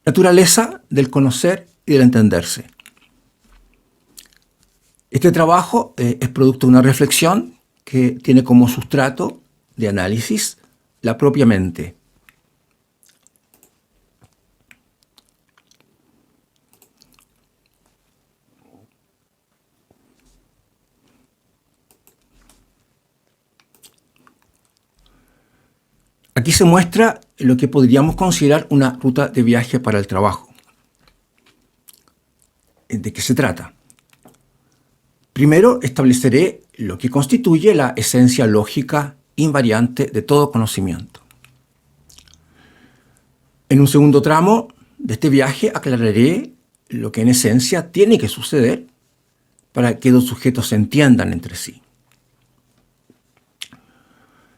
Naturaleza del conocer y del entenderse. Este trabajo es producto de una reflexión que tiene como sustrato de análisis la propia mente. Aquí se muestra lo que podríamos considerar una ruta de viaje para el trabajo. ¿De qué se trata? Primero estableceré lo que constituye la esencia lógica invariante de todo conocimiento. En un segundo tramo de este viaje aclararé lo que en esencia tiene que suceder para que los sujetos se entiendan entre sí.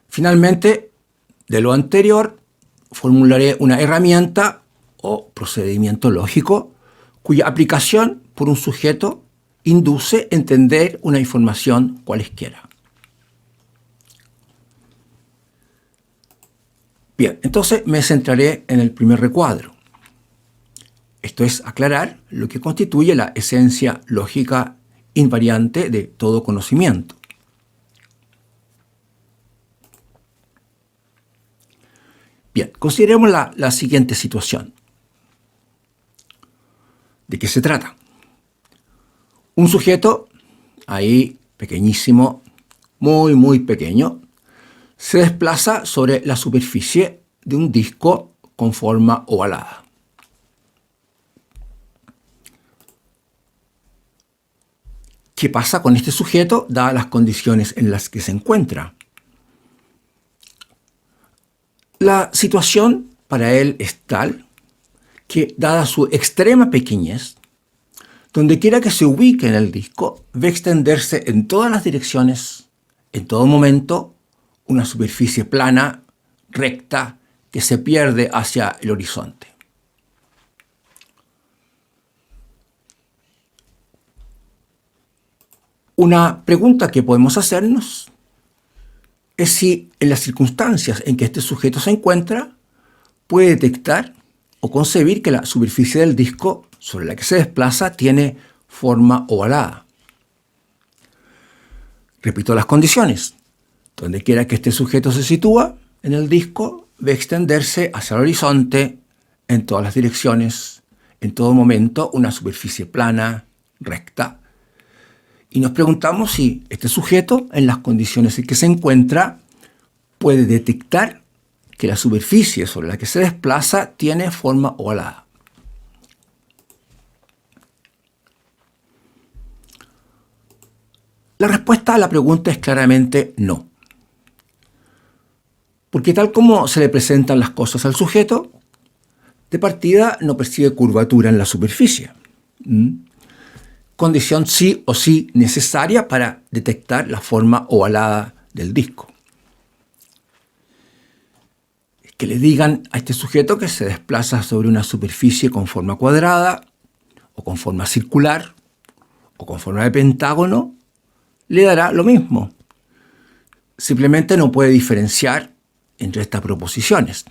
Finalmente, de lo anterior, formularé una herramienta o procedimiento lógico cuya aplicación por un sujeto induce a entender una información cualesquiera. Bien, entonces me centraré en el primer recuadro. Esto es aclarar lo que constituye la esencia lógica invariante de todo conocimiento. Bien, consideremos la siguiente situación. ¿De qué se trata? Un sujeto, ahí pequeñísimo, muy pequeño, se desplaza sobre la superficie de un disco con forma ovalada. ¿Qué pasa con este sujeto dadas las condiciones en las que se encuentra? La situación para él es tal que, dada su extrema pequeñez, donde quiera que se ubique en el disco, ve extenderse en todas las direcciones, en todo momento, una superficie plana, recta, que se pierde hacia el horizonte. Una pregunta que podemos hacernos es si en las circunstancias en que este sujeto se encuentra puede detectar o concebir que la superficie del disco sobre la que se desplaza tiene forma ovalada. Repito las condiciones. Donde quiera que este sujeto se sitúa en el disco, ve extenderse hacia el horizonte en todas las direcciones, en todo momento, una superficie plana, recta. Y nos preguntamos si este sujeto, en las condiciones en que se encuentra, puede detectar que la superficie sobre la que se desplaza tiene forma ovalada. La respuesta a la pregunta es claramente no. Porque tal como se le presentan las cosas al sujeto, de partida no percibe curvatura en la superficie. Condición sí o sí necesaria para detectar la forma ovalada del disco. Que le digan a este sujeto que se desplaza sobre una superficie con forma cuadrada, o con forma circular, o con forma de pentágono, le dará lo mismo. Simplemente no puede diferenciar entre estas proposiciones.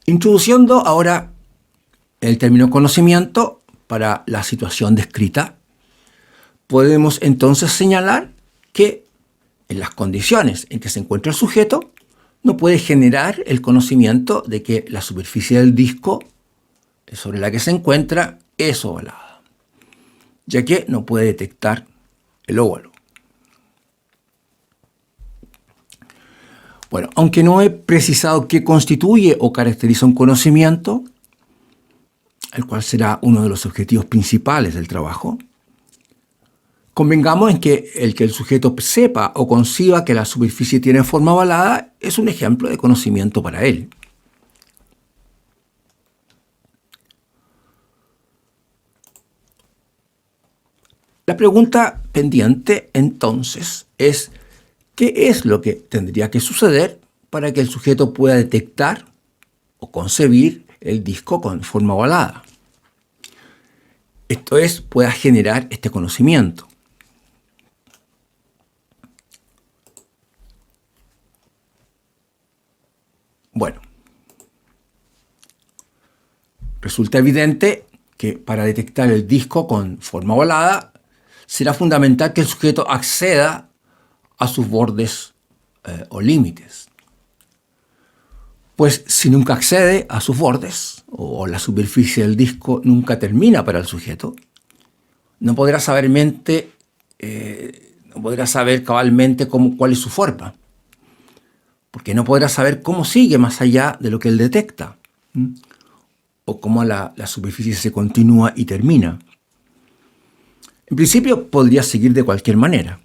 Introduciendo ahora el término conocimiento para la situación descrita, podemos entonces señalar que en las condiciones en que se encuentra el sujeto, no puede generar el conocimiento de que la superficie del disco sobre la que se encuentra es ovalada, ya que no puede detectar el óvalo. Bueno, aunque no he precisado qué constituye o caracteriza un conocimiento, el cual será uno de los objetivos principales del trabajo, convengamos en que el sujeto sepa o conciba que la superficie tiene forma ovalada es un ejemplo de conocimiento para él. La pregunta pendiente, entonces, es ¿qué es lo que tendría que suceder para que el sujeto pueda detectar o concebir el disco con forma ovalada? Esto es, pueda generar este conocimiento. resulta evidente que para detectar el disco con forma ovalada será fundamental que el sujeto acceda a sus bordes o límites. Pues si nunca accede a sus bordes o la superficie del disco nunca termina para el sujeto, no podrá saber cabalmente cuál es su forma, porque no podrá saber cómo sigue más allá de lo que él detecta, o cómo la superficie se continúa y termina. En principio podría seguir de cualquier manera.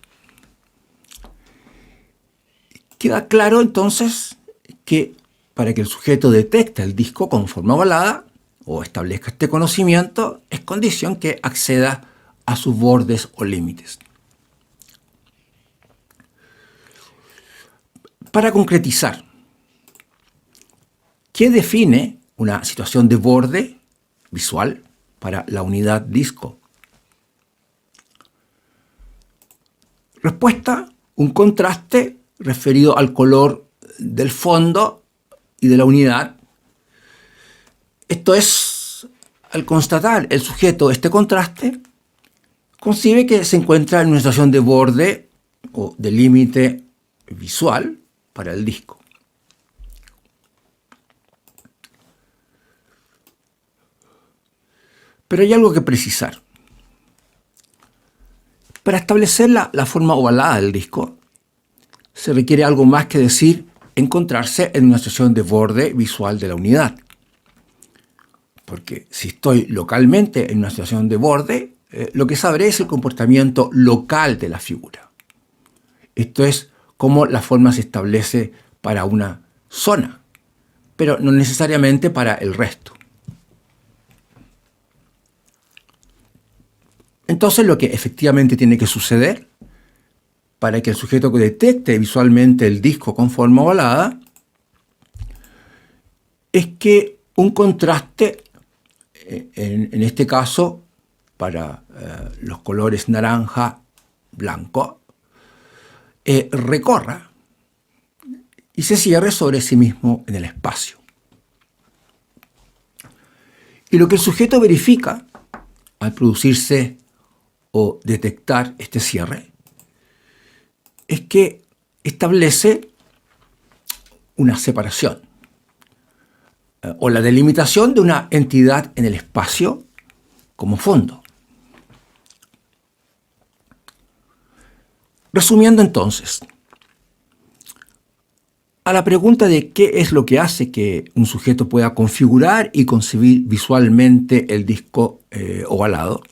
Queda claro entonces que para que el sujeto detecte el disco con forma ovalada o establezca este conocimiento, es condición que acceda a sus bordes o límites. Para concretizar, ¿qué define una situación de borde visual para la unidad disco? Respuesta: un contraste referido al color del fondo y de la unidad. Esto es, al constatar el sujeto este contraste, concibe que se encuentra en una situación de borde o de límite visual para el disco. Pero hay algo que precisar. Para establecer la forma ovalada del disco, se requiere algo más que decir encontrarse en una situación de borde visual de la unidad. Porque si estoy localmente en una situación de borde, lo que sabré es el comportamiento local de la figura. Esto es cómo la forma se establece para una zona, pero no necesariamente para el resto. Entonces, lo que efectivamente tiene que suceder para que el sujeto detecte visualmente el disco con forma ovalada es que un contraste, en este caso para los colores naranja, blanco, recorra y se cierre sobre sí mismo en el espacio. Y lo que el sujeto verifica al producirse o detectar este cierre es que establece una separación o la delimitación de una entidad en el espacio como fondo. Resumiendo entonces, a la pregunta de qué es lo que hace que un sujeto pueda configurar y concebir visualmente el disco ovalado,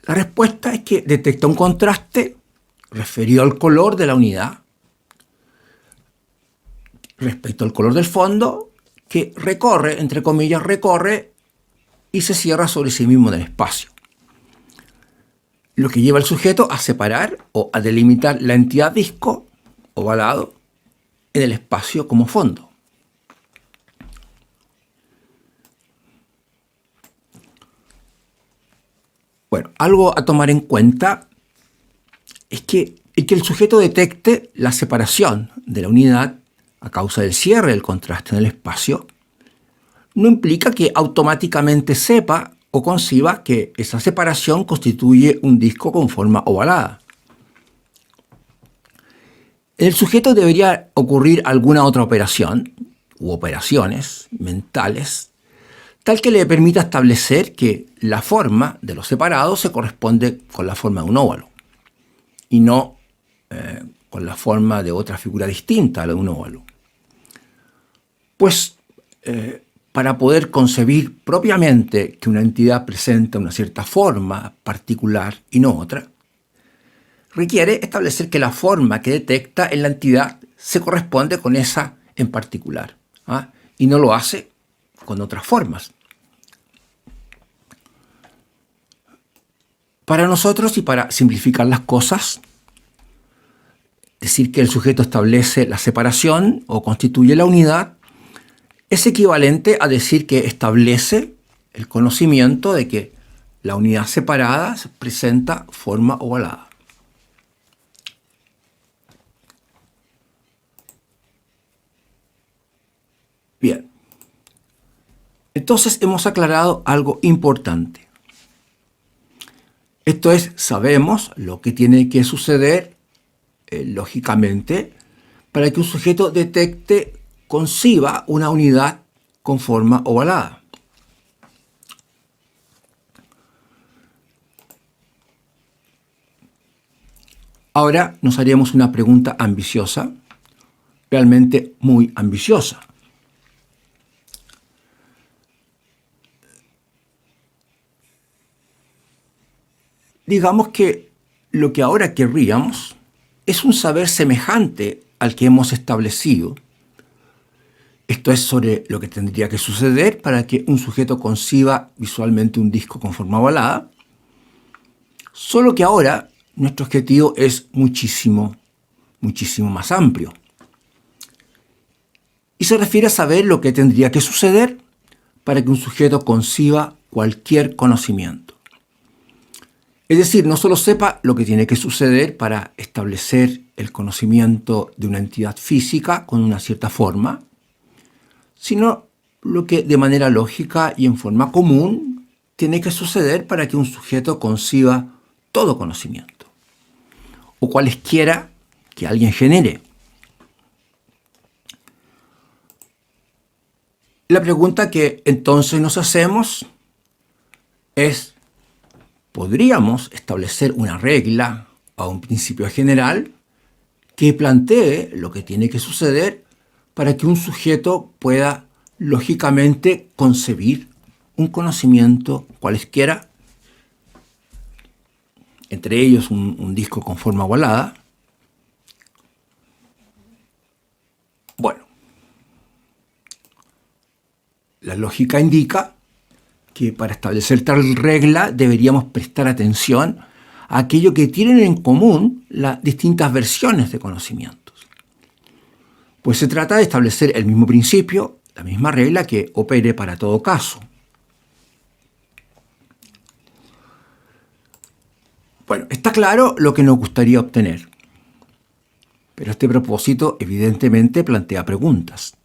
la respuesta es que detecta un contraste referido al color de la unidad respecto al color del fondo, que recorre, entre comillas, recorre y se cierra sobre sí mismo en el espacio. Lo que lleva al sujeto a separar o a delimitar la entidad disco ovalado en el espacio como fondo. Bueno, algo a tomar en cuenta es que el sujeto detecte la separación de la unidad a causa del cierre del contraste en el espacio no implica que automáticamente sepa o conciba que esa separación constituye un disco con forma ovalada. En el sujeto debería ocurrir alguna otra operación u operaciones mentales tal que le permita establecer que la forma de los separados se corresponde con la forma de un óvalo y no con la forma de otra figura distinta a la de un óvalo. Pues para poder concebir propiamente que una entidad presenta una cierta forma particular y no otra, requiere establecer que la forma que detecta en la entidad se corresponde con esa en particular, y no lo hace con otras formas. Para nosotros, y para simplificar las cosas, decir que el sujeto establece la separación o constituye la unidad es equivalente a decir que establece el conocimiento de que la unidad separada presenta forma ovalada. Bien. Entonces hemos aclarado algo importante. Esto es, sabemos lo que tiene que suceder, lógicamente, para que un sujeto detecte, conciba una unidad con forma ovalada. Ahora nos haríamos una pregunta ambiciosa, realmente muy ambiciosa. Digamos que lo que ahora querríamos es un saber semejante al que hemos establecido. Esto es sobre lo que tendría que suceder para que un sujeto conciba visualmente un disco con forma ovalada, solo que ahora nuestro objetivo es muchísimo más amplio. Y se refiere a saber lo que tendría que suceder para que un sujeto conciba cualquier conocimiento. Es decir, no solo sepa lo que tiene que suceder para establecer el conocimiento de una entidad física con una cierta forma, sino lo que de manera lógica y en forma común tiene que suceder para que un sujeto conciba todo conocimiento, o cualesquiera que alguien genere. La pregunta que entonces nos hacemos es: ¿podríamos establecer una regla o un principio general que plantee lo que tiene que suceder para que un sujeto pueda lógicamente concebir un conocimiento cualesquiera, entre ellos un disco con forma ovalada? Bueno, la lógica indica que para establecer tal regla deberíamos prestar atención a aquello que tienen en común las distintas versiones de conocimientos. Pues se trata de establecer el mismo principio, la misma regla que opere para todo caso. Bueno, está claro lo que nos gustaría obtener, pero este propósito evidentemente plantea preguntas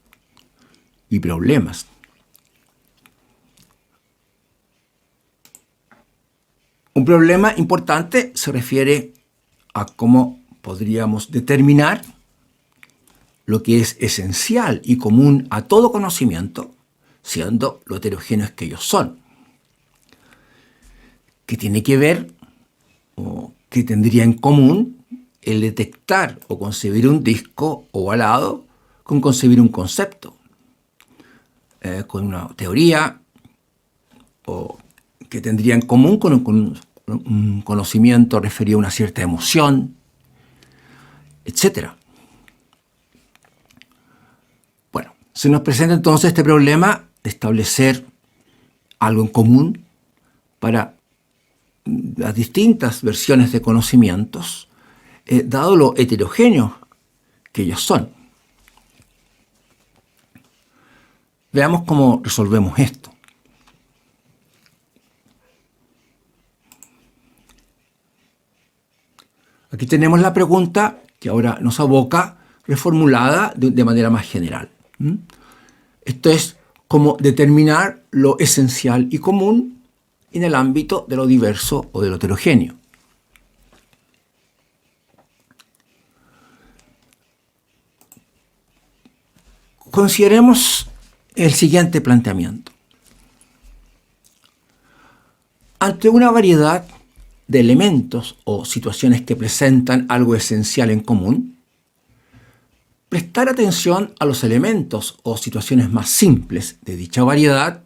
y problemas. Un problema importante se refiere a cómo podríamos determinar lo que es esencial y común a todo conocimiento, siendo lo heterogéneos que ellos son. ¿Qué tiene que ver o qué tendría en común el detectar o concebir un disco ovalado con concebir un concepto, con una teoría, o que tendría en común con un conocimiento referido a una cierta emoción, etc.? Bueno, se nos presenta entonces este problema de establecer algo en común para las distintas versiones de conocimientos, dado lo heterogéneos que ellos son. Veamos cómo resolvemos esto. Aquí tenemos la pregunta que ahora nos aboca, reformulada de manera más general. Esto es cómo determinar lo esencial y común en el ámbito de lo diverso o de lo heterogéneo. Consideremos el siguiente planteamiento. Ante una variedad de elementos o situaciones que presentan algo esencial en común, prestar atención a los elementos o situaciones más simples de dicha variedad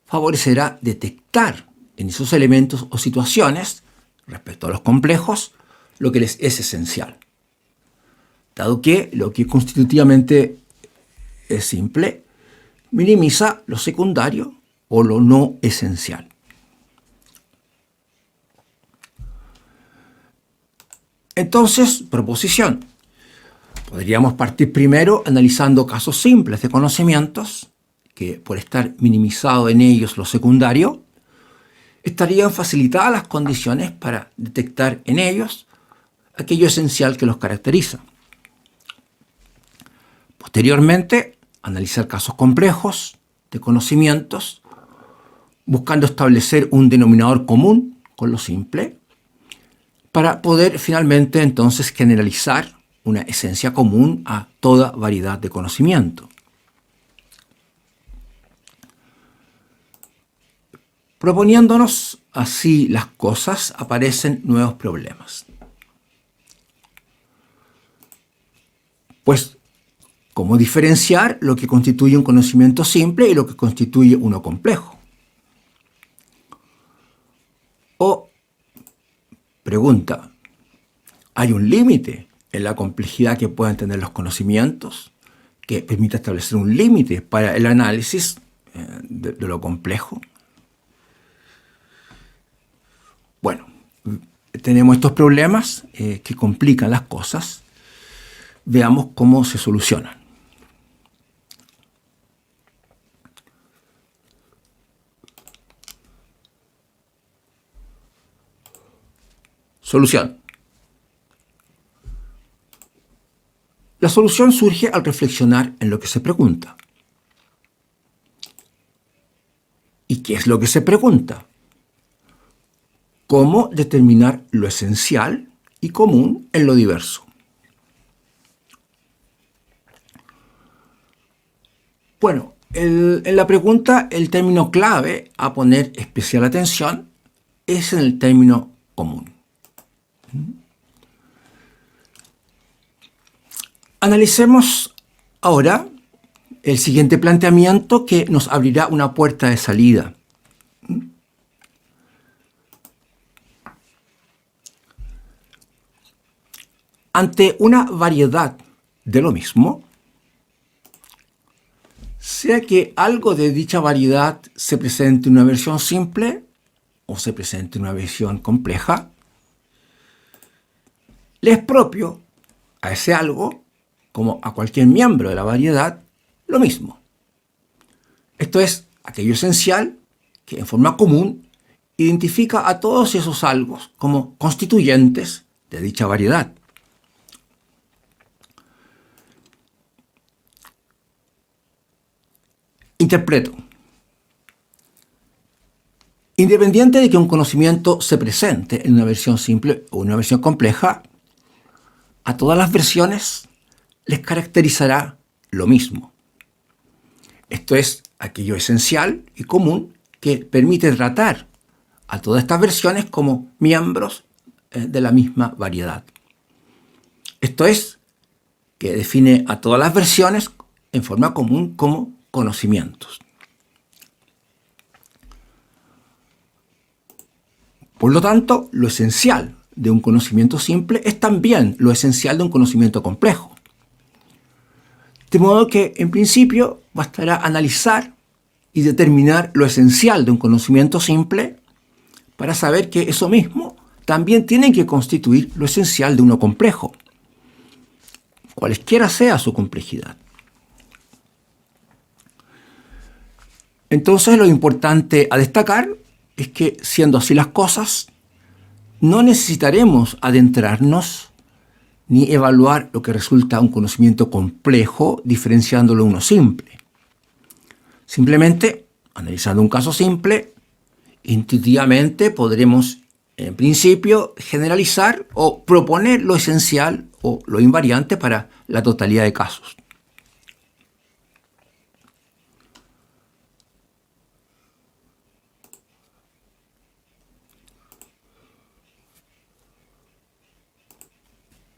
favorecerá detectar en esos elementos o situaciones, respecto a los complejos, lo que les es esencial, dado que lo que constitutivamente es simple minimiza lo secundario o lo no esencial. Entonces, proposición. Podríamos partir primero analizando casos simples de conocimientos que, por estar minimizado en ellos lo secundario, estarían facilitadas las condiciones para detectar en ellos aquello esencial que los caracteriza. Posteriormente, analizar casos complejos de conocimientos, buscando establecer un denominador común con lo simple, para poder finalmente entonces generalizar una esencia común a toda variedad de conocimiento. Proponiéndonos así las cosas, aparecen nuevos problemas. Pues, ¿cómo diferenciar lo que constituye un conocimiento simple y lo que constituye uno complejo? O, pregunta, ¿hay un límite en la complejidad que puedan tener los conocimientos que permita establecer un límite para el análisis de lo complejo? Bueno, tenemos estos problemas que complican las cosas. Veamos cómo se solucionan. Solución. La solución surge al reflexionar en lo que se pregunta. ¿Y qué es lo que se pregunta? ¿Cómo determinar lo esencial y común en lo diverso? Bueno, en la pregunta el término clave a poner especial atención es en el término común. Analicemos ahora el siguiente planteamiento que nos abrirá una puerta de salida. Ante una variedad de lo mismo, sea que algo de dicha variedad se presente en una versión simple o se presente en una versión compleja, le es propio a ese algo, como a cualquier miembro de la variedad, lo mismo. Esto es aquello esencial que en forma común identifica a todos esos algos como constituyentes de dicha variedad. Interpreto. Independiente de que un conocimiento se presente en una versión simple o en una versión compleja, a todas las versiones les caracterizará lo mismo. Esto es aquello esencial y común que permite tratar a todas estas versiones como miembros de la misma variedad. Esto es que define a todas las versiones en forma común como conocimientos. Por lo tanto, lo esencial de un conocimiento simple es también lo esencial de un conocimiento complejo. De modo que, en principio, bastará analizar y determinar lo esencial de un conocimiento simple para saber que eso mismo también tiene que constituir lo esencial de uno complejo, cualesquiera sea su complejidad. Entonces, lo importante a destacar es que, siendo así las cosas, no necesitaremos adentrarnos ni evaluar lo que resulta un conocimiento complejo diferenciándolo de uno simple. Simplemente, analizando un caso simple, intuitivamente podremos, en principio, generalizar o proponer lo esencial o lo invariante para la totalidad de casos.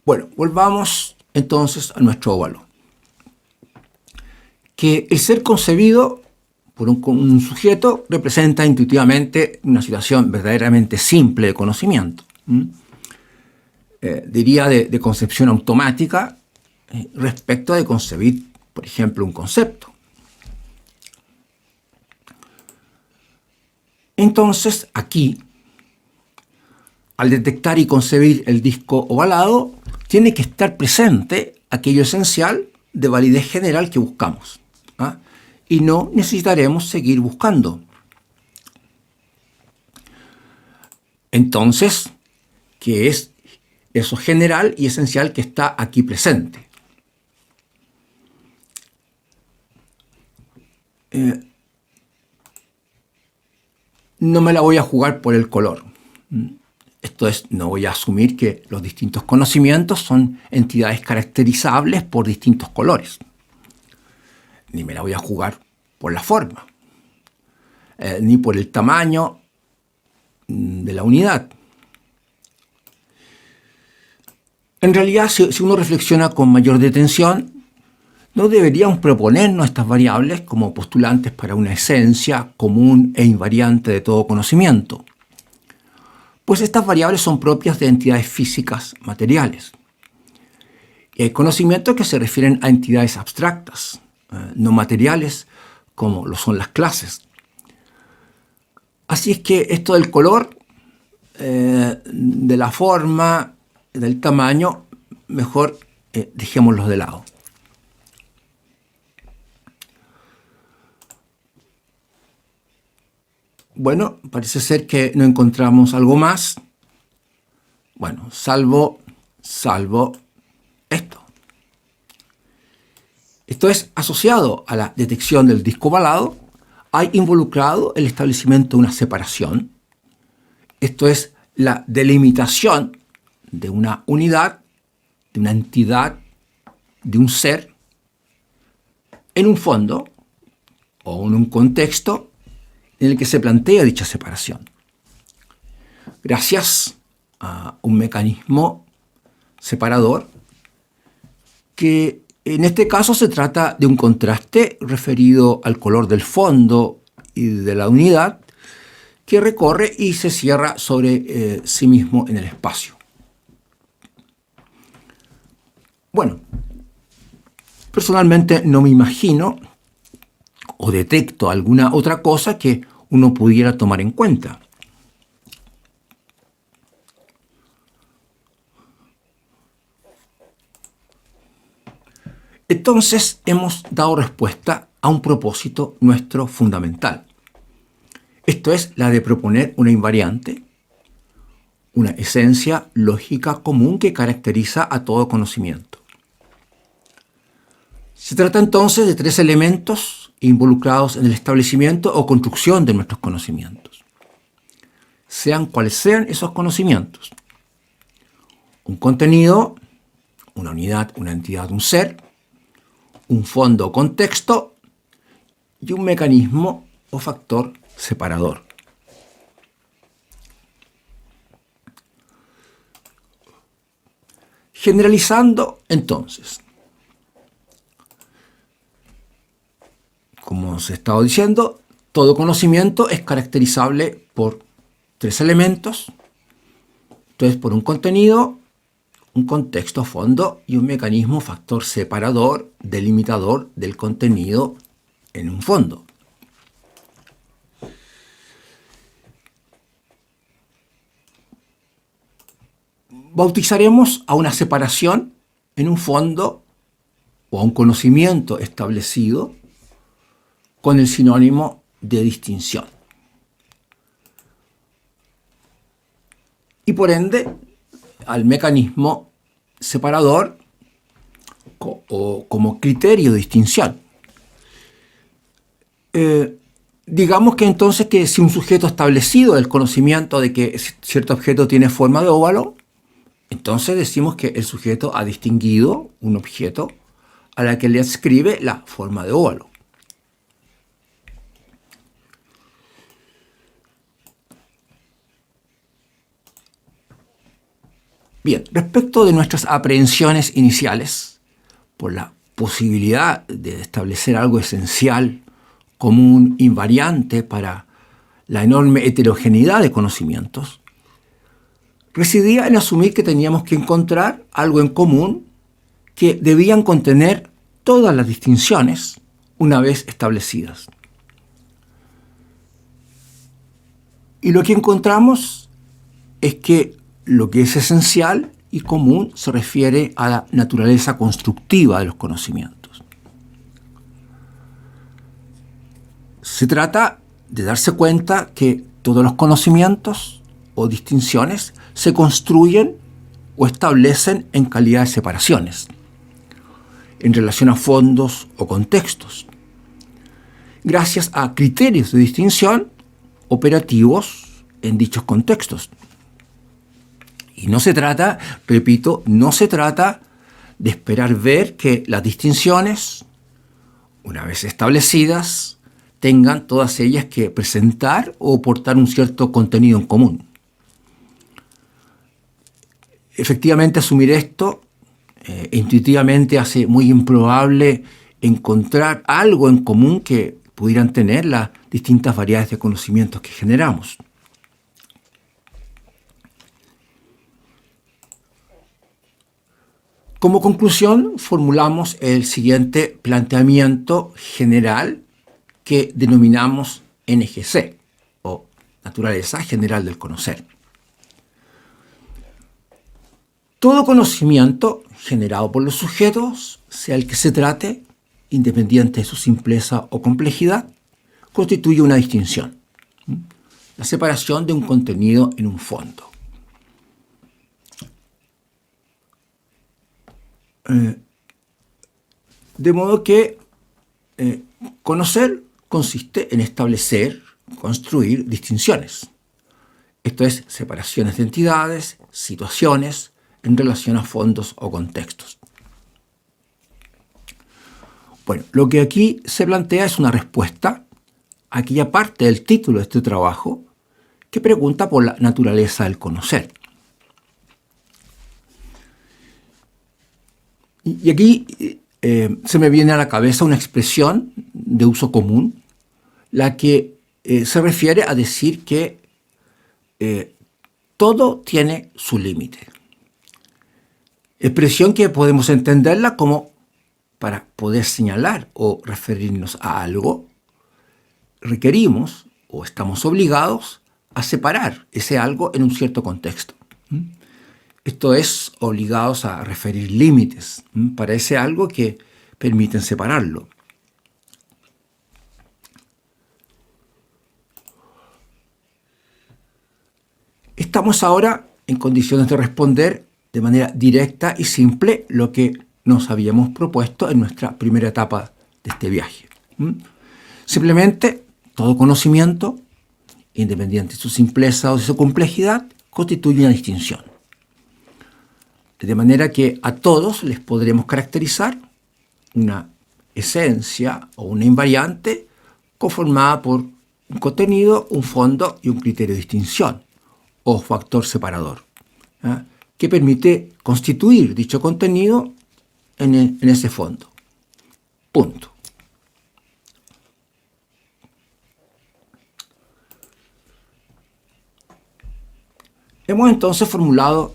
Bueno, volvamos entonces a nuestro óvalo. Que el ser concebido por un sujeto representa intuitivamente una situación verdaderamente simple de conocimiento. Diría de concepción automática respecto de concebir, por ejemplo, un concepto. Entonces, aquí, al detectar y concebir el disco ovalado, tiene que estar presente aquello esencial de validez general que buscamos. Y no necesitaremos seguir buscando. Entonces, ¿qué es eso general y esencial que está aquí presente? no me la voy a jugar por el color. Esto es, no voy a asumir que los distintos conocimientos son entidades caracterizables por distintos colores. Ni me la voy a jugar por la forma, ni por el tamaño de la unidad. En realidad, si uno reflexiona con mayor detención, no deberíamos proponernos estas variables como postulantes para una esencia común e invariante de todo conocimiento, pues estas variables son propias de entidades físicas materiales. Y hay conocimientos que se refieren a entidades abstractas, no materiales, como lo son las clases. Así es que esto del color, de la forma, del tamaño, mejor dejémoslos de lado. Bueno, parece ser que no encontramos algo más. Bueno, salvo esto. Esto es asociado a la detección del disco ovalado. Hay involucrado el establecimiento de una separación. Esto es la delimitación de una unidad, de una entidad, de un ser, en un fondo o en un contexto en el que se plantea dicha separación. Gracias a un mecanismo separador que en este caso se trata de un contraste referido al color del fondo y de la unidad que recorre y se cierra sobre sí mismo en el espacio. Bueno, personalmente no me imagino o detecto alguna otra cosa que uno pudiera tomar en cuenta. Entonces hemos dado respuesta a un propósito nuestro fundamental. Esto es la de proponer una invariante, una esencia lógica común que caracteriza a todo conocimiento. Se trata entonces de tres elementos involucrados en el establecimiento o construcción de nuestros conocimientos, sean cuales sean esos conocimientos. Un contenido, una unidad, una entidad, un ser, un fondo o contexto y un mecanismo o factor separador. Generalizando, entonces, como os he estado diciendo, todo conocimiento es caracterizable por tres elementos, entonces por un contenido, un contexto, fondo y un mecanismo factor separador, delimitador del contenido en un fondo. Bautizaremos a una separación en un fondo o a un conocimiento establecido con el sinónimo de distinción. Y por ende, al mecanismo separador o como criterio de distinción. Digamos que entonces que si un sujeto establecido del conocimiento de que cierto objeto tiene forma de óvalo, entonces decimos que el sujeto ha distinguido un objeto a la que le adscribe la forma de óvalo. Bien, respecto de nuestras aprehensiones iniciales, por la posibilidad de establecer algo esencial, común, invariante para la enorme heterogeneidad de conocimientos, residía en asumir que teníamos que encontrar algo en común que debían contener todas las distinciones una vez establecidas. Y lo que encontramos es que lo que es esencial y común se refiere a la naturaleza constructiva de los conocimientos. Se trata de darse cuenta que todos los conocimientos o distinciones se construyen o establecen en calidad de separaciones, en relación a fondos o contextos, gracias a criterios de distinción operativos en dichos contextos. Y no se trata, repito, no se trata de esperar ver que las distinciones, una vez establecidas, tengan todas ellas que presentar o portar un cierto contenido en común. Efectivamente, asumir esto intuitivamente hace muy improbable encontrar algo en común que pudieran tener las distintas variedades de conocimientos que generamos. Como conclusión, formulamos el siguiente planteamiento general que denominamos NGC, o Naturaleza General del Conocer. Todo conocimiento generado por los sujetos, sea el que se trate, independiente de su simpleza o complejidad, constituye una distinción, la separación de un contenido en un fondo. De modo que conocer consiste en establecer, construir distinciones. Esto es, separaciones de entidades, situaciones, en relación a fondos o contextos. Bueno, lo que aquí se plantea es una respuesta a aquella parte del título de este trabajo que pregunta por la naturaleza del conocer. Y aquí se me viene a la cabeza una expresión de uso común, la que se refiere a decir que todo tiene su límite. Expresión que podemos entenderla como para poder señalar o referirnos a algo, requerimos o estamos obligados a separar ese algo en un cierto contexto. Esto es, obligados a referir límites para ese algo que permiten separarlo. Estamos ahora en condiciones de responder de manera directa y simple lo que nos habíamos propuesto en nuestra primera etapa de este viaje. Simplemente, todo conocimiento, independiente de su simpleza o de su complejidad, constituye una distinción. De manera que a todos les podremos caracterizar una esencia o una invariante conformada por un contenido, un fondo y un criterio de distinción o factor separador, que permite constituir dicho contenido en ese fondo. Punto. Hemos entonces formulado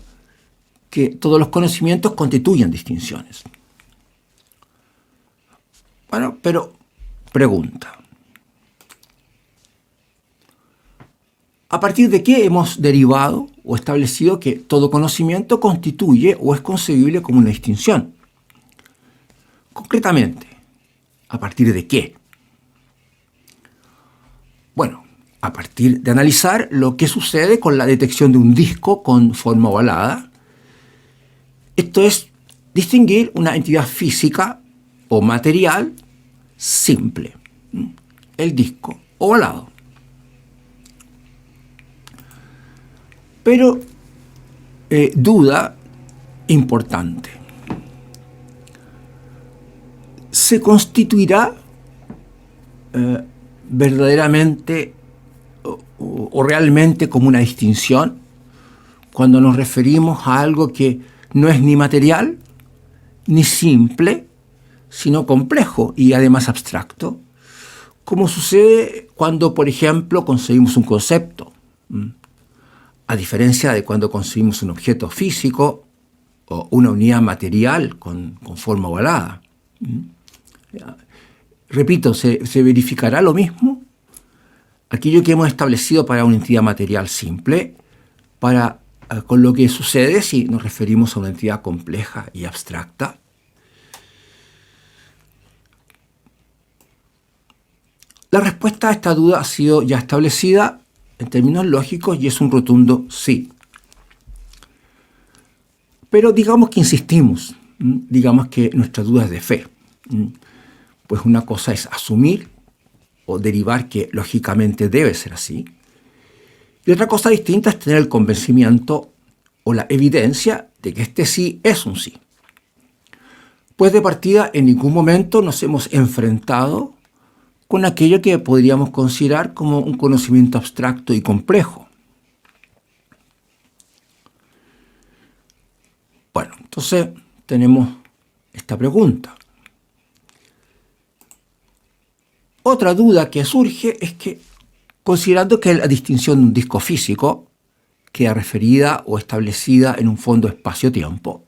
que todos los conocimientos constituyen distinciones. Bueno, pero pregunta. ¿A partir de qué hemos derivado o establecido que todo conocimiento constituye o es concebible como una distinción? Concretamente, ¿a partir de qué? Bueno, a partir de analizar lo que sucede con la detección de un disco con forma ovalada. Esto es distinguir una entidad física o material simple, el disco ovalado. Pero duda importante. ¿Se constituirá verdaderamente o realmente como una distinción cuando nos referimos a algo que no es ni material ni simple, sino complejo y además abstracto, como sucede cuando, por ejemplo, concebimos un concepto, a diferencia de cuando concebimos un objeto físico o una unidad material con forma ovalada? Repito, ¿se verificará lo mismo? Aquello que hemos establecido para una entidad material simple, con lo que sucede si nos referimos a una entidad compleja y abstracta. La respuesta a esta duda ha sido ya establecida en términos lógicos y es un rotundo sí. Pero digamos que insistimos, digamos que nuestra duda es de fe. Pues una cosa es asumir o derivar que lógicamente debe ser así, Y otra cosa distinta es tener el convencimiento o la evidencia de que este sí es un sí. Pues de partida en ningún momento nos hemos enfrentado con aquello que podríamos considerar como un conocimiento abstracto y complejo. Bueno, entonces tenemos esta pregunta. Otra duda que surge es que, considerando que la distinción de un disco físico queda referida o establecida en un fondo espacio-tiempo,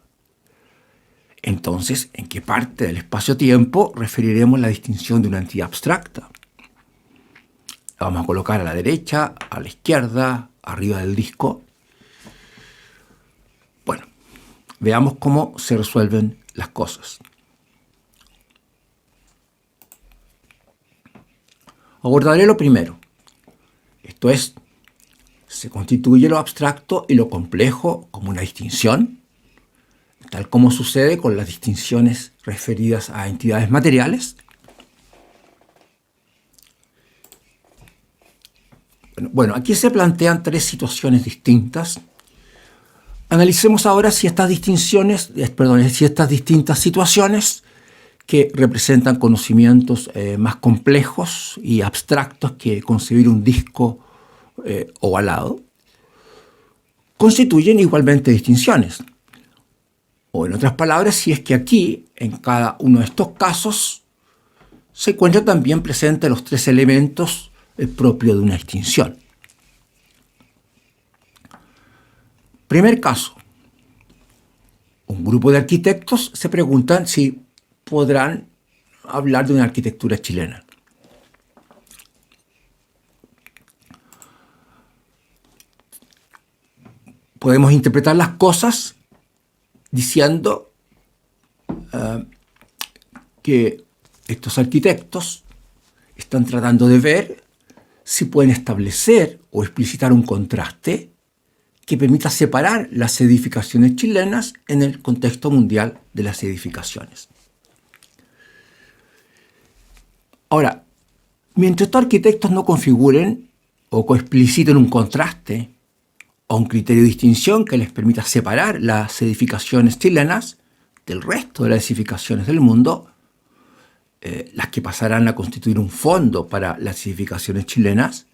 entonces, ¿en qué parte del espacio-tiempo referiremos la distinción de una entidad abstracta? La vamos a colocar a la derecha, a la izquierda, arriba del disco. Bueno, veamos cómo se resuelven las cosas. Abordaré lo primero. Esto es, se constituye lo abstracto y lo complejo como una distinción, tal como sucede con las distinciones referidas a entidades materiales. Bueno, aquí se plantean tres situaciones distintas. Analicemos ahora si estas distintas situaciones que representan conocimientos más complejos y abstractos que concebir un disco ovalado, constituyen igualmente distinciones. O en otras palabras, si es que aquí, en cada uno de estos casos, se encuentran también presentes los tres elementos propios de una distinción. Primer caso. Un grupo de arquitectos se preguntan si podrán hablar de una arquitectura chilena. Podemos interpretar las cosas diciendo que estos arquitectos están tratando de ver si pueden establecer o explicitar un contraste que permita separar las edificaciones chilenas en el contexto mundial de las edificaciones. Ahora, mientras estos arquitectos no configuren o coexpliciten un contraste o un criterio de distinción que les permita separar las edificaciones chilenas del resto de las edificaciones del mundo, las que pasarán a constituir un fondo para las edificaciones chilenas,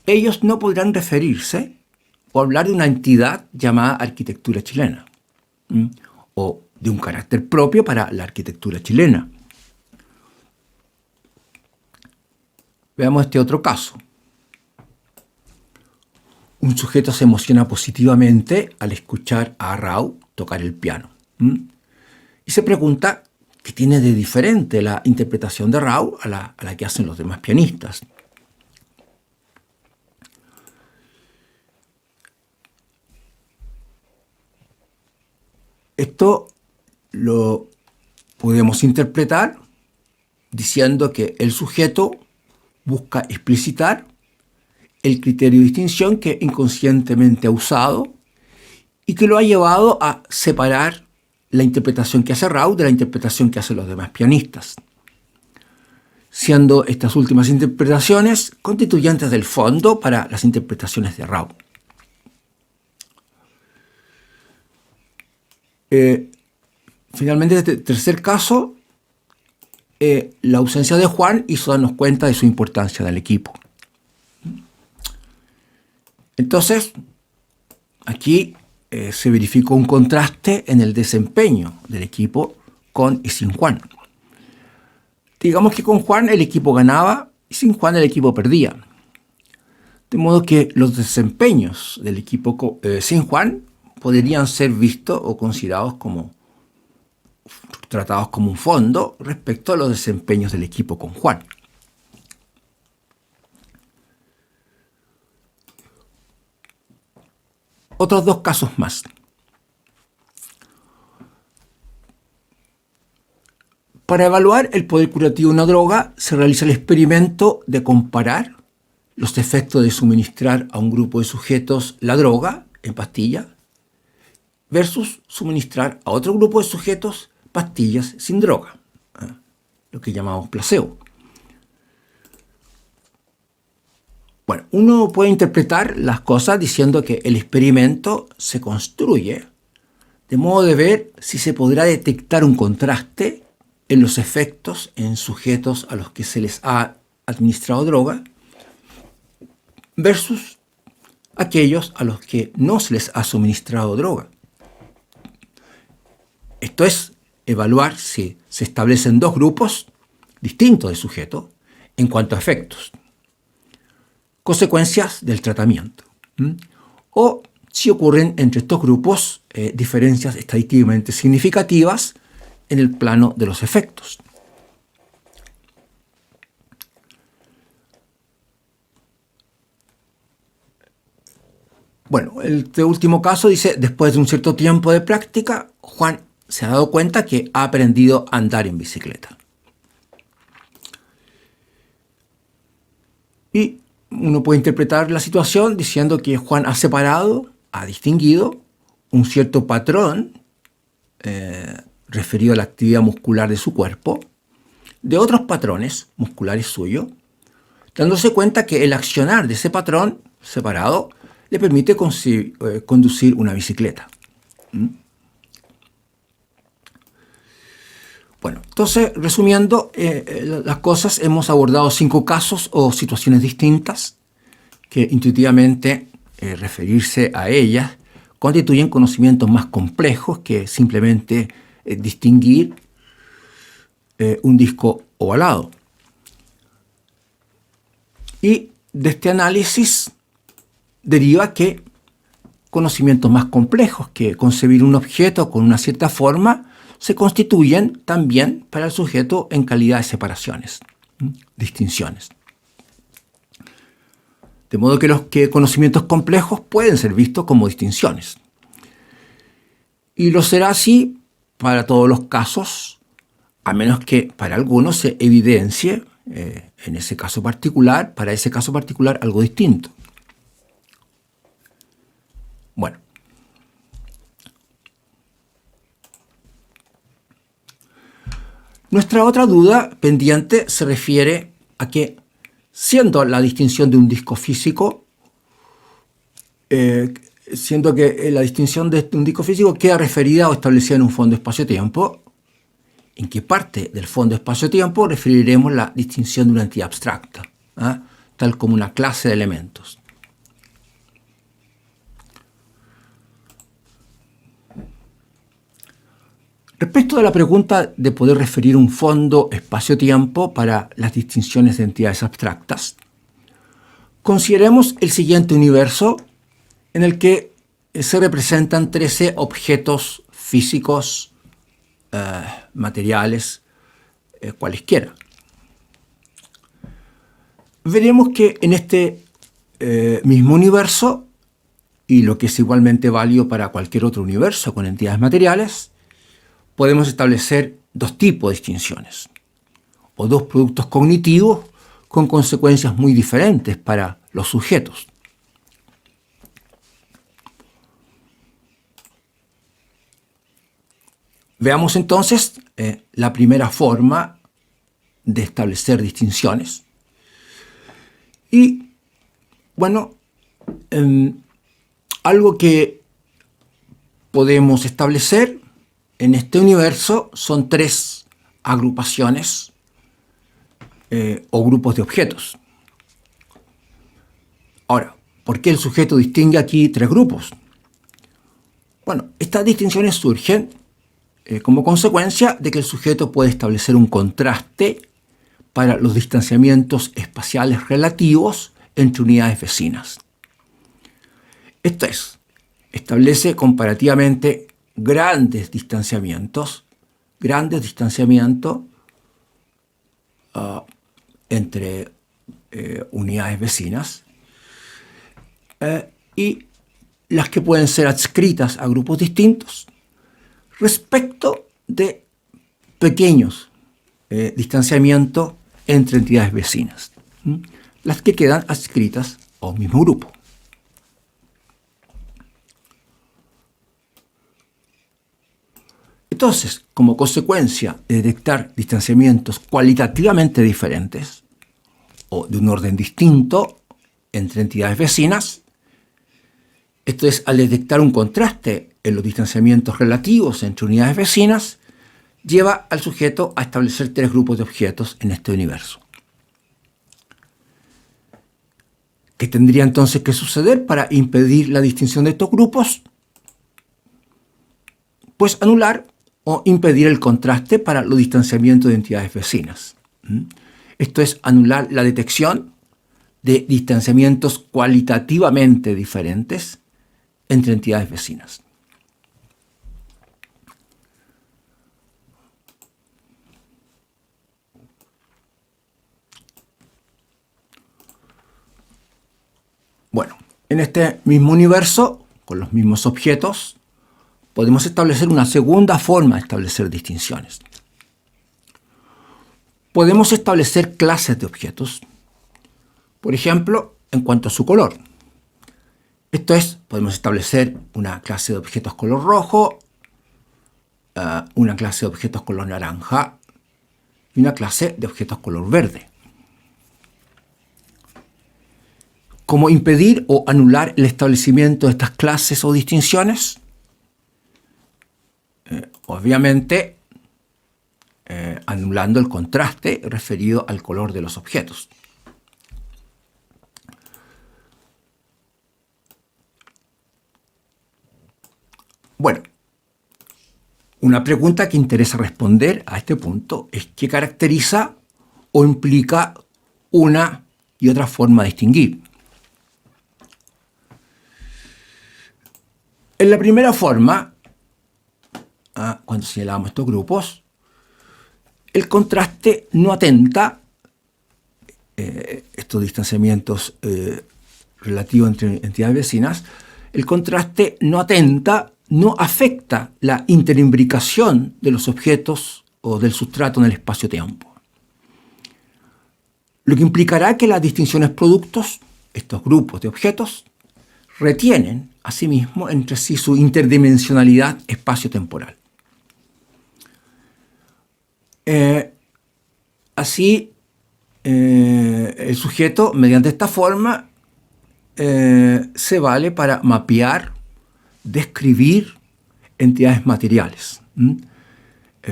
ellos no podrán referirse o hablar de una entidad llamada arquitectura chilena, o de un carácter propio para la arquitectura chilena. Veamos este otro caso. Un sujeto se emociona positivamente al escuchar a Arrau tocar el piano. Y se pregunta qué tiene de diferente la interpretación de Arrau a la que hacen los demás pianistas. Esto lo podemos interpretar diciendo que el sujeto busca explicitar el criterio de distinción que inconscientemente ha usado y que lo ha llevado a separar la interpretación que hace Arrau de la interpretación que hacen los demás pianistas, siendo estas últimas interpretaciones constituyentes del fondo para las interpretaciones de Arrau. Finalmente, este tercer caso, la ausencia de Juan hizo darnos cuenta de su importancia del equipo. Entonces, aquí se verificó un contraste en el desempeño del equipo con y sin Juan. Digamos que con Juan el equipo ganaba y sin Juan el equipo perdía. De modo que los desempeños del equipo sin Juan podrían ser vistos o considerados como tratados como un fondo respecto a los desempeños del equipo con Juan. Otros dos casos más. Para evaluar el poder curativo de una droga, se realiza el experimento de comparar los efectos de suministrar a un grupo de sujetos la droga en pastilla versus suministrar a otro grupo de sujetos pastillas sin droga, lo que llamamos placebo. Bueno, uno puede interpretar las cosas diciendo que el experimento se construye de modo de ver si se podrá detectar un contraste en los efectos en sujetos a los que se les ha administrado droga versus aquellos a los que no se les ha suministrado droga. Esto es, evaluar si se establecen dos grupos distintos de sujetos en cuanto a efectos, consecuencias del tratamiento, o si ocurren entre estos grupos diferencias estadísticamente significativas en el plano de los efectos. Bueno, este último caso dice, después de un cierto tiempo de práctica, Juan se ha dado cuenta que ha aprendido a andar en bicicleta. Y uno puede interpretar la situación diciendo que Juan ha separado, ha distinguido un cierto patrón referido a la actividad muscular de su cuerpo de otros patrones musculares suyos, dándose cuenta que el accionar de ese patrón separado le permite conducir una bicicleta. Bueno, entonces, resumiendo las cosas, hemos abordado 5 casos o situaciones distintas que intuitivamente referirse a ellas constituyen conocimientos más complejos que simplemente distinguir un disco ovalado. Y de este análisis deriva que conocimientos más complejos que concebir un objeto con una cierta forma se constituyen también para el sujeto en calidad de separaciones, distinciones. De modo que los conocimientos complejos pueden ser vistos como distinciones. Y lo será así para todos los casos, a menos que para algunos se evidencie en ese caso particular, para ese caso particular, algo distinto. Bueno. Nuestra otra duda pendiente se refiere a que, siendo la distinción de un disco físico, siendo que la distinción de un disco físico queda referida o establecida en un fondo espacio-tiempo, ¿en qué parte del fondo espacio-tiempo referiremos la distinción de una entidad abstracta, tal como una clase de elementos? Respecto de la pregunta de poder referir un fondo espacio-tiempo para las distinciones de entidades abstractas, consideremos el siguiente universo en el que se representan 13 objetos físicos, materiales, cualesquiera. Veremos que en este mismo universo, y lo que es igualmente válido para cualquier otro universo con entidades materiales, podemos establecer dos tipos de distinciones, o dos productos cognitivos con consecuencias muy diferentes para los sujetos. Veamos entonces la primera forma de establecer distinciones. Y, bueno, algo que podemos establecer en este universo son 3 agrupaciones o grupos de objetos. Ahora, ¿por qué el sujeto distingue aquí 3 grupos? Bueno, estas distinciones surgen como consecuencia de que el sujeto puede establecer un contraste para los distanciamientos espaciales relativos entre unidades vecinas. Esto es, establece comparativamente grandes distanciamientos entre unidades vecinas y las que pueden ser adscritas a grupos distintos respecto de pequeños distanciamientos entre entidades vecinas, las que quedan adscritas a un mismo grupo. Entonces, como consecuencia de detectar distanciamientos cualitativamente diferentes o de un orden distinto entre entidades vecinas. Esto es, al detectar un contraste en los distanciamientos relativos entre unidades vecinas, lleva al sujeto a establecer tres grupos de objetos en este universo. ¿Qué tendría entonces que suceder para impedir la distinción de estos grupos? Pues anular o impedir el contraste para los distanciamientos de entidades vecinas. Esto es anular la detección de distanciamientos cualitativamente diferentes entre entidades vecinas. Bueno, en este mismo universo, con los mismos objetos, podemos establecer una segunda forma de establecer distinciones. Podemos establecer clases de objetos, por ejemplo, en cuanto a su color. Esto es, podemos establecer una clase de objetos color rojo, una clase de objetos color naranja y una clase de objetos color verde. ¿Cómo impedir o anular el establecimiento de estas clases o distinciones? Obviamente, anulando el contraste referido al color de los objetos. Bueno, una pregunta que interesa responder a este punto es ¿qué caracteriza o implica una y otra forma de distinguir? En la primera forma, cuando señalamos estos grupos, el contraste no atenta, estos distanciamientos relativos entre entidades vecinas, el contraste no atenta, no afecta la interimbricación de los objetos o del sustrato en el espacio-tiempo. Lo que implicará que las distinciones productos, estos grupos de objetos, retienen asimismo entre sí su interdimensionalidad espacio-temporal. Así, el sujeto, mediante esta forma, se vale para mapear, describir entidades materiales,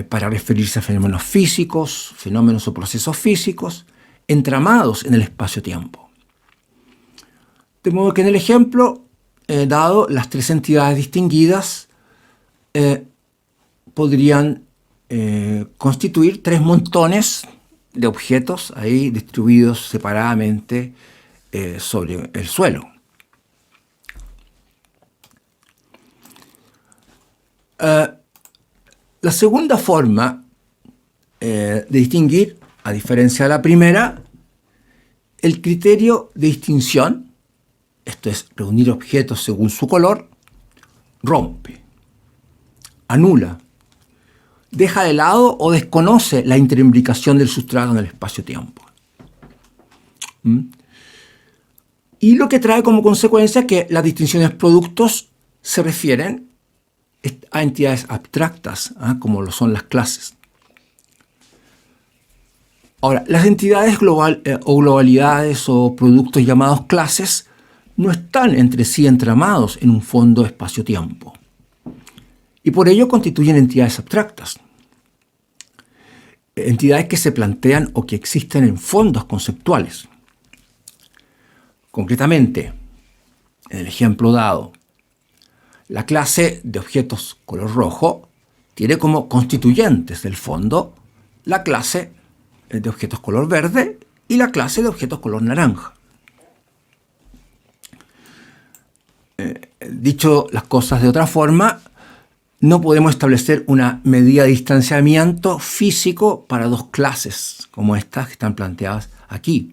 para referirse a fenómenos físicos, fenómenos o procesos físicos, entramados en el espacio-tiempo. De modo que en el ejemplo dado, las tres entidades distinguidas podrían constituir tres montones de objetos ahí distribuidos separadamente sobre el suelo. La segunda forma de distinguir, a diferencia de la primera, el criterio de distinción, esto es, reunir objetos según su color, rompe, anula, deja de lado o desconoce la interimbricación del sustrato en el espacio-tiempo. Y lo que trae como consecuencia que las distinciones productos se refieren a entidades abstractas, como lo son las clases. Ahora, las entidades o globalidades o productos llamados clases no están entre sí entramados en un fondo espacio-tiempo y por ello constituyen entidades abstractas. Entidades que se plantean o que existen en fondos conceptuales. Concretamente, en el ejemplo dado, la clase de objetos color rojo tiene como constituyentes del fondo la clase de objetos color verde y la clase de objetos color naranja. Dicho las cosas de otra forma, no podemos establecer una medida de distanciamiento físico para dos clases como estas que están planteadas aquí.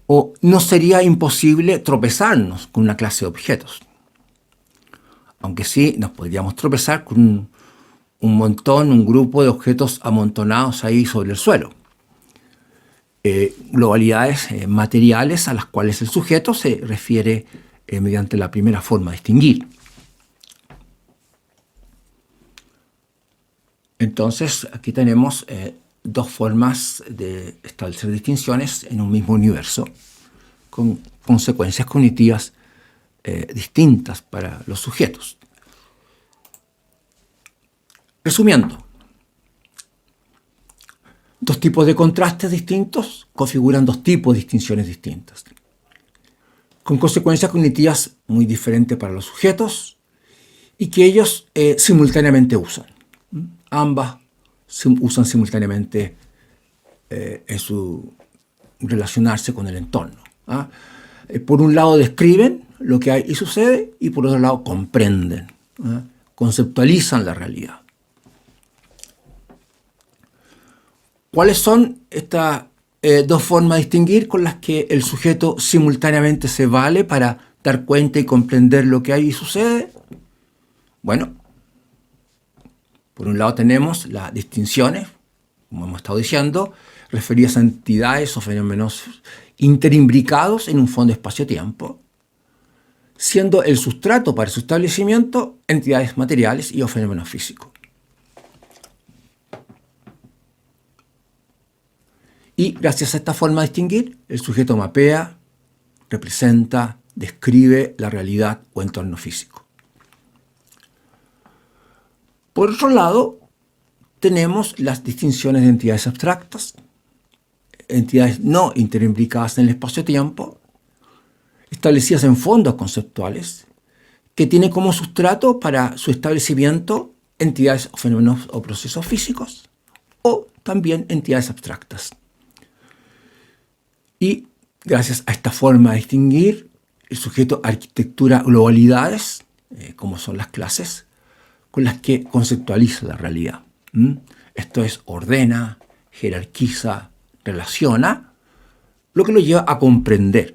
O no sería imposible tropezarnos con una clase de objetos. Aunque sí nos podríamos tropezar con un grupo de objetos amontonados ahí sobre el suelo. Globalidades materiales a las cuales el sujeto se refiere mediante la primera forma de distinguir. Entonces, aquí tenemos dos formas de establecer distinciones en un mismo universo. con consecuencias cognitivas distintas para los sujetos. Resumiendo, dos tipos de contrastes distintos configuran dos tipos de distinciones distintas, con consecuencias cognitivas muy diferentes para los sujetos y que ellos simultáneamente usan. Ambas usan simultáneamente en su relacionarse con el entorno. Por un lado describen lo que hay y sucede, y por otro lado comprenden, conceptualizan la realidad. ¿Cuáles son estas dos formas de distinguir con las que el sujeto simultáneamente se vale para dar cuenta y comprender lo que hay y sucede? Bueno, por un lado tenemos las distinciones, como hemos estado diciendo, referidas a entidades o fenómenos interimbricados en un fondo espacio-tiempo, siendo el sustrato para su establecimiento entidades materiales y o fenómenos físicos. Y gracias a esta forma de distinguir, el sujeto mapea, representa, describe la realidad o entorno físico. Por otro lado, tenemos las distinciones de entidades abstractas, entidades no interimbricadas en el espacio-tiempo, establecidas en fondos conceptuales, que tienen como sustrato para su establecimiento entidades o fenómenos o procesos físicos, o también entidades abstractas. Y gracias a esta forma de distinguir, el sujeto arquitectura globalidades, como son las clases, con las que conceptualiza la realidad. Esto es, ordena, jerarquiza, relaciona, lo que lo lleva a comprender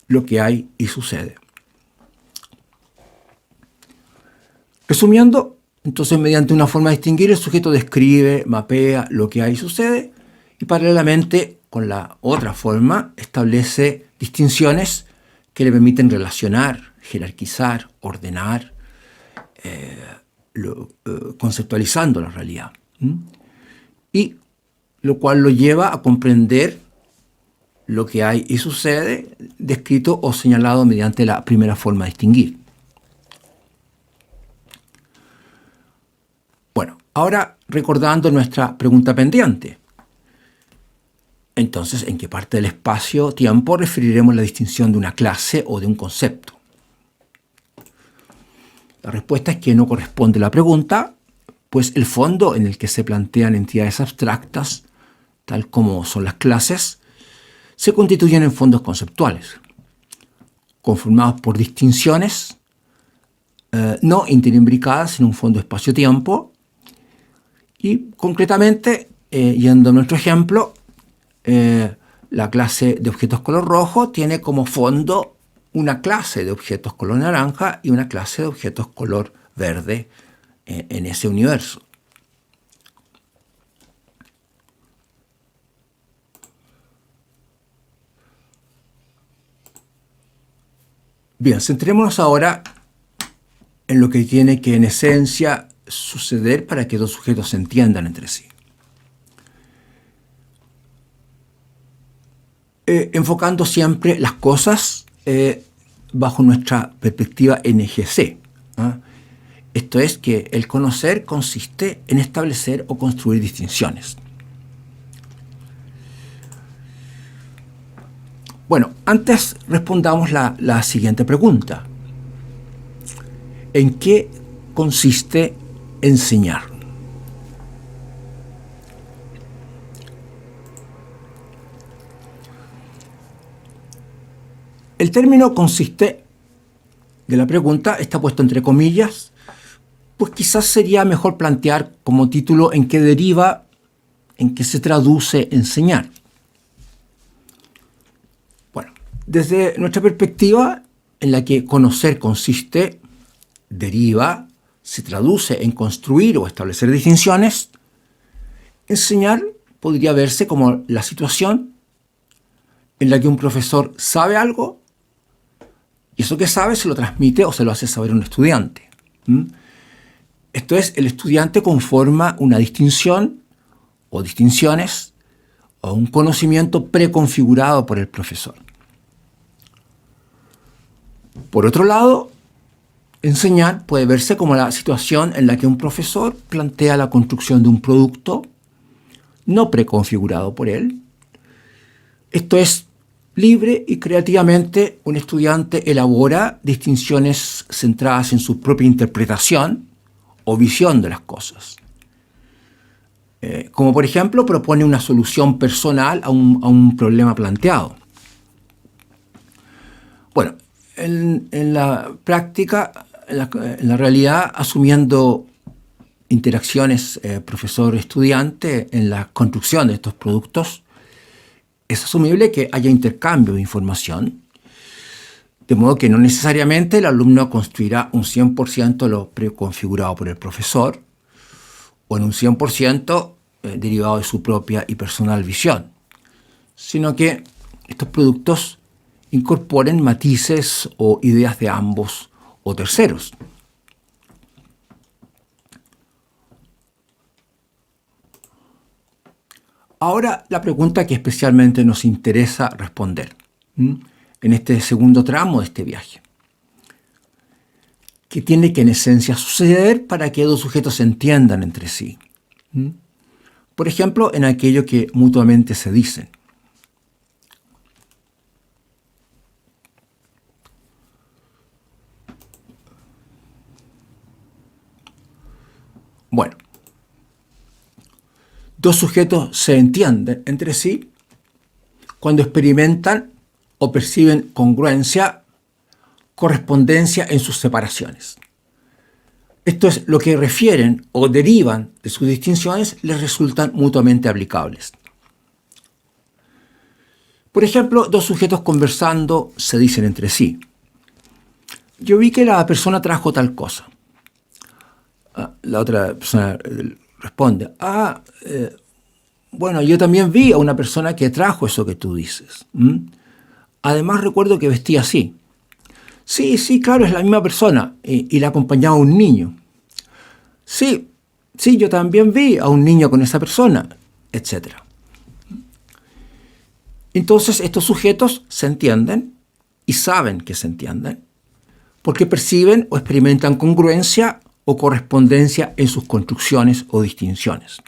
lo que hay y sucede. Resumiendo, entonces, mediante una forma de distinguir, el sujeto describe, mapea lo que hay y sucede, y paralelamente, con la otra forma, establece distinciones que le permiten relacionar, jerarquizar, ordenar, conceptualizando la realidad. Y lo cual lo lleva a comprender lo que hay y sucede, descrito o señalado mediante la primera forma de distinguir. Bueno, ahora recordando nuestra pregunta pendiente. Entonces, ¿en qué parte del espacio-tiempo referiremos la distinción de una clase o de un concepto? La respuesta es que no corresponde a la pregunta, pues el fondo en el que se plantean entidades abstractas, tal como son las clases, se constituyen en fondos conceptuales, conformados por distinciones no interimbricadas en un fondo espacio-tiempo, y concretamente, yendo a nuestro ejemplo, la clase de objetos color rojo tiene como fondo una clase de objetos color naranja y una clase de objetos color verde en ese universo. Bien, centrémonos ahora en lo que tiene que en esencia suceder para que dos sujetos se entiendan entre sí. Enfocando siempre las cosas bajo nuestra perspectiva NGC. Esto es que el conocer consiste en establecer o construir distinciones. Bueno, antes respondamos la siguiente pregunta. ¿En qué consiste enseñar? El término consiste de la pregunta está puesto entre comillas, pues quizás sería mejor plantear como título en qué deriva, en qué se traduce enseñar. Bueno, desde nuestra perspectiva, en la que conocer consiste, deriva, se traduce en construir o establecer distinciones, enseñar podría verse como la situación en la que un profesor sabe algo y eso que sabe se lo transmite o se lo hace saber a un estudiante. Esto es, el estudiante conforma una distinción o distinciones o un conocimiento preconfigurado por el profesor. Por otro lado, enseñar puede verse como la situación en la que un profesor plantea la construcción de un producto no preconfigurado por él. Esto es, libre y creativamente un estudiante elabora distinciones centradas en su propia interpretación o visión de las cosas. Como por ejemplo propone una solución personal a un problema planteado. Bueno, en la práctica, en la realidad, asumiendo interacciones profesor-estudiante en la construcción de estos productos, es asumible que haya intercambio de información, de modo que no necesariamente el alumno construirá un 100% lo preconfigurado por el profesor o en un 100% derivado de su propia y personal visión, sino que estos productos incorporen matices o ideas de ambos o terceros. Ahora la pregunta que especialmente nos interesa responder en este segundo tramo de este viaje. ¿Qué tiene que en esencia suceder para que dos sujetos se entiendan entre sí? Por ejemplo, en aquello que mutuamente se dicen. Bueno, dos sujetos se entienden entre sí cuando experimentan o perciben congruencia, correspondencia en sus separaciones. Esto es, lo que refieren o derivan de sus distinciones les resultan mutuamente aplicables. Por ejemplo, dos sujetos conversando se dicen entre sí: yo vi que la persona trajo tal cosa. La otra persona responde: bueno, yo también vi a una persona que trajo eso que tú dices. Además recuerdo que vestía así. Sí, claro, es la misma persona. Y le acompañaba un niño. Sí, yo también vi a un niño con esa persona, etc. Entonces estos sujetos se entienden y saben que se entienden porque perciben o experimentan congruencia o correspondencia en sus construcciones o distinciones.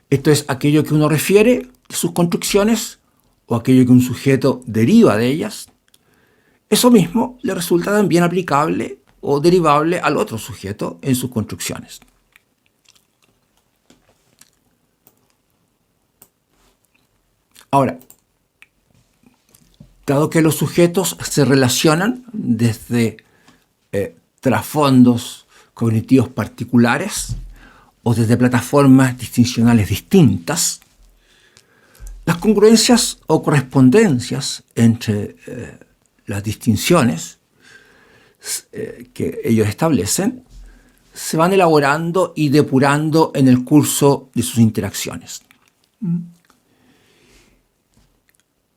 Esto es aquello que uno refiere de sus construcciones o aquello que un sujeto deriva de ellas. Eso mismo le resulta también aplicable o derivable al otro sujeto en sus construcciones. Ahora, dado que los sujetos se relacionan desde trasfondos cognitivos particulares o desde plataformas distincionales distintas, las congruencias o correspondencias entre las distinciones que ellos establecen se van elaborando y depurando en el curso de sus interacciones.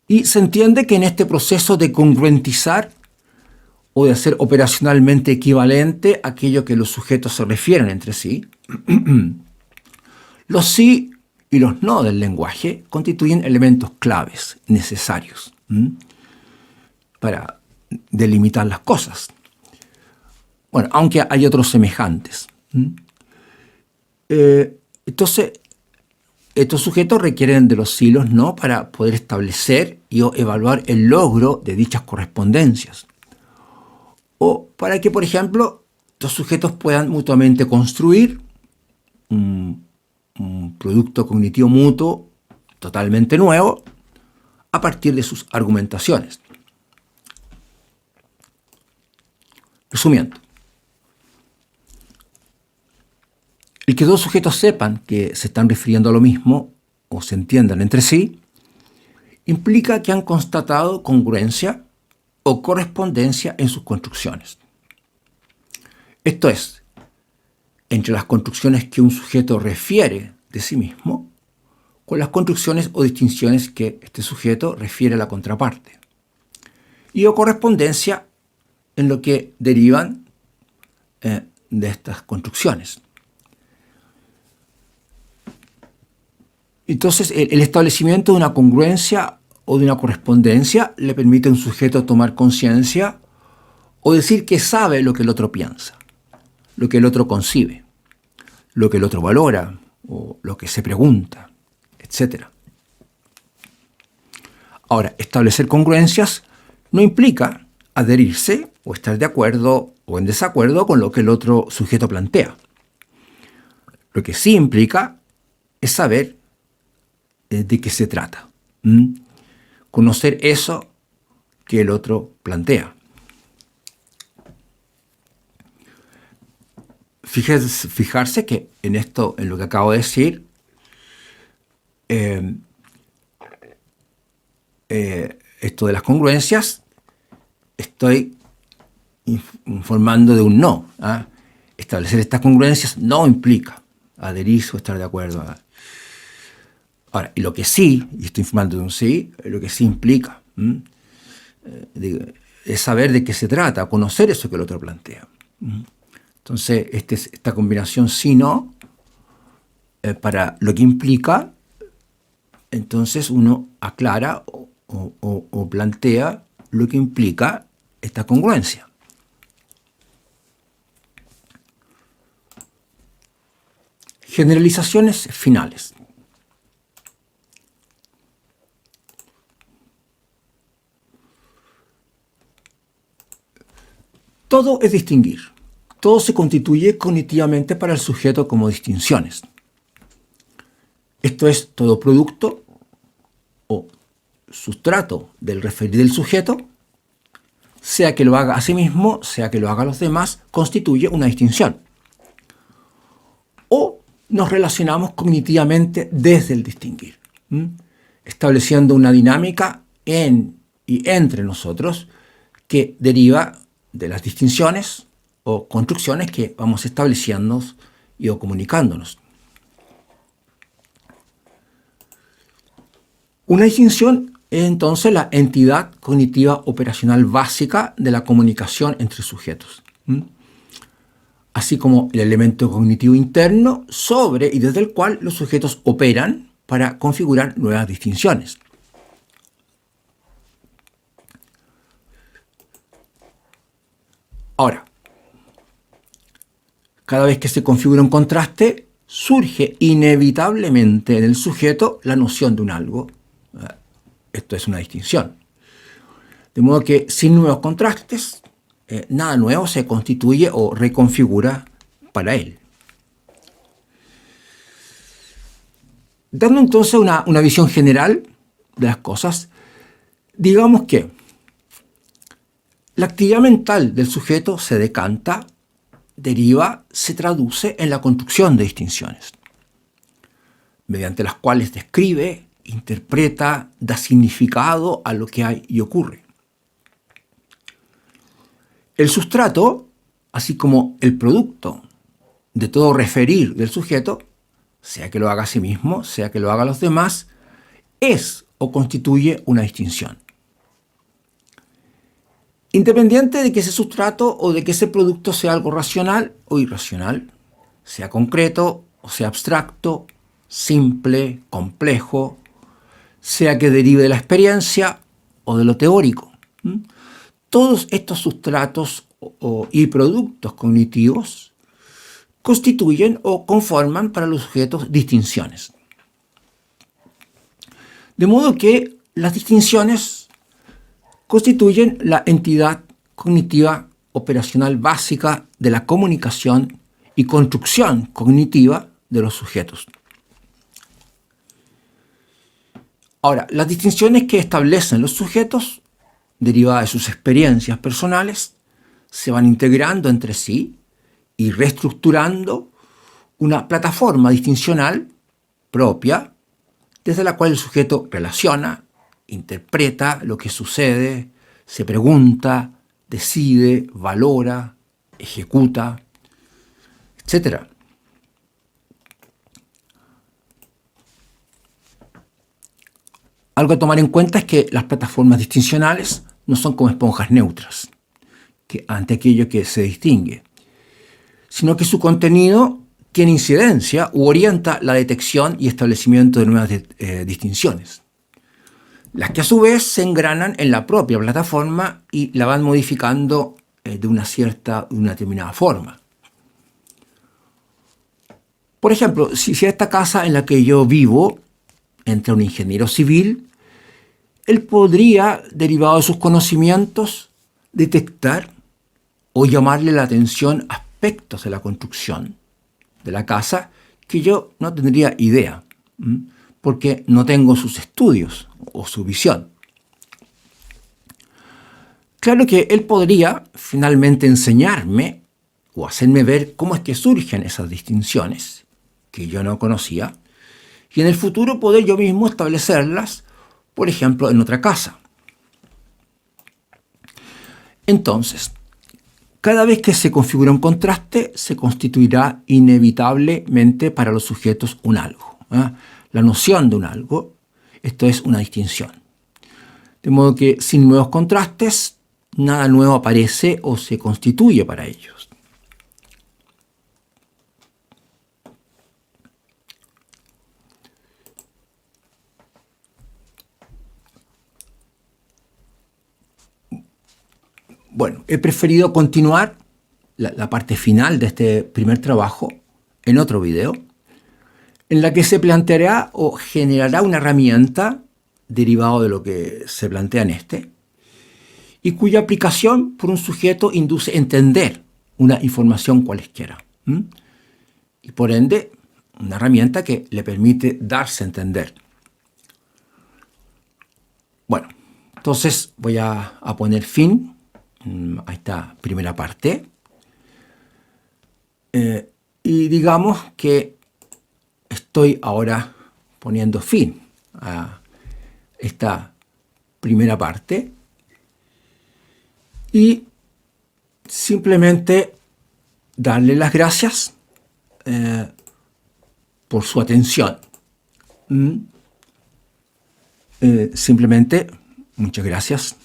Y se entiende que en este proceso de congruentizar o de hacer operacionalmente equivalente aquello que los sujetos se refieren entre sí, los sí y los no del lenguaje constituyen elementos claves necesarios para delimitar las cosas. Bueno, aunque hay otros semejantes. Entonces, estos sujetos requieren de los sí y los no para poder establecer y evaluar el logro de dichas correspondencias. O para que, por ejemplo, los sujetos puedan mutuamente construir un producto cognitivo mutuo totalmente nuevo a partir de sus argumentaciones. Resumiendo, el que dos sujetos sepan que se están refiriendo a lo mismo o se entiendan entre sí implica que han constatado congruencia o correspondencia en sus construcciones. Esto es, entre las construcciones que un sujeto refiere de sí mismo con las construcciones o distinciones que este sujeto refiere a la contraparte. Y o correspondencia en lo que derivan de estas construcciones. Entonces, el establecimiento de una congruencia o de una correspondencia le permite a un sujeto tomar conciencia o decir que sabe lo que el otro piensa, lo que el otro concibe, lo que el otro valora o lo que se pregunta, etc. Ahora, establecer congruencias no implica adherirse o estar de acuerdo o en desacuerdo con lo que el otro sujeto plantea. Lo que sí implica es saber de qué se trata. Conocer eso que el otro plantea. Fijarse que en esto, en lo que acabo de decir, esto de las congruencias, estoy informando de un no. Establecer estas congruencias no implica adherirse o estar de acuerdo. Ahora, y lo que sí, y estoy informando de un sí, lo que sí implica es saber de qué se trata, conocer eso que el otro plantea. Entonces, esta combinación sí-no, para lo que implica, entonces uno aclara o plantea lo que implica esta congruencia. Generalizaciones finales. Todo es distinguir. Todo se constituye cognitivamente para el sujeto como distinciones. Esto es todo producto o sustrato del referir del sujeto, sea que lo haga a sí mismo, sea que lo haga a los demás, constituye una distinción. O nos relacionamos cognitivamente desde el distinguir, estableciendo una dinámica en y entre nosotros que deriva de las distinciones o construcciones que vamos estableciendo y o comunicándonos. Una distinción es entonces la entidad cognitiva operacional básica de la comunicación entre sujetos, así como el elemento cognitivo interno sobre y desde el cual los sujetos operan para configurar nuevas distinciones. Ahora, cada vez que se configura un contraste, surge inevitablemente en el sujeto la noción de un algo. Esto es una distinción. De modo que sin nuevos contrastes, nada nuevo se constituye o reconfigura para él. Dando entonces una visión general de las cosas, digamos que la actividad mental del sujeto se decanta, deriva, se traduce en la construcción de distinciones, mediante las cuales describe, interpreta, da significado a lo que hay y ocurre. El sustrato, así como el producto de todo referir del sujeto, sea que lo haga a sí mismo, sea que lo haga a los demás, es o constituye una distinción. Independiente de que ese sustrato o de que ese producto sea algo racional o irracional, sea concreto o sea abstracto, simple, complejo, sea que derive de la experiencia o de lo teórico. Todos estos sustratos y productos cognitivos constituyen o conforman para los sujetos distinciones. De modo que las distinciones constituyen la entidad cognitiva operacional básica de la comunicación y construcción cognitiva de los sujetos. Ahora, las distinciones que establecen los sujetos, derivadas de sus experiencias personales, se van integrando entre sí y reestructurando una plataforma distincional propia desde la cual el sujeto relaciona, interpreta lo que sucede, se pregunta, decide, valora, ejecuta, etc. Algo a tomar en cuenta es que las plataformas distincionales no son como esponjas neutras ante aquello que se distingue, sino que su contenido tiene incidencia u orienta la detección y establecimiento de nuevas distinciones. las que a su vez se engranan en la propia plataforma y la van modificando de una determinada forma. Por ejemplo, si esta casa en la que yo vivo entra un ingeniero civil, él podría, derivado de sus conocimientos, detectar o llamarle la atención aspectos de la construcción de la casa que yo no tendría idea, porque no tengo sus estudios o su visión. Claro que él podría finalmente enseñarme o hacerme ver cómo es que surgen esas distinciones que yo no conocía y en el futuro poder yo mismo establecerlas, por ejemplo, en otra casa. Entonces, cada vez que se configura un contraste, se constituirá inevitablemente para los sujetos un algo. La noción de un algo, esto es una distinción. De modo que sin nuevos contrastes, nada nuevo aparece o se constituye para ellos. Bueno, he preferido continuar la parte final de este primer trabajo en otro video, en la que se planteará o generará una herramienta derivado de lo que se plantea en este, y cuya aplicación por un sujeto induce a entender una información cualesquiera. Y por ende, una herramienta que le permite darse a entender. Bueno, entonces voy a poner fin a esta primera parte. Y digamos que estoy ahora poniendo fin a esta primera parte y simplemente darle las gracias por su atención. Simplemente, muchas gracias.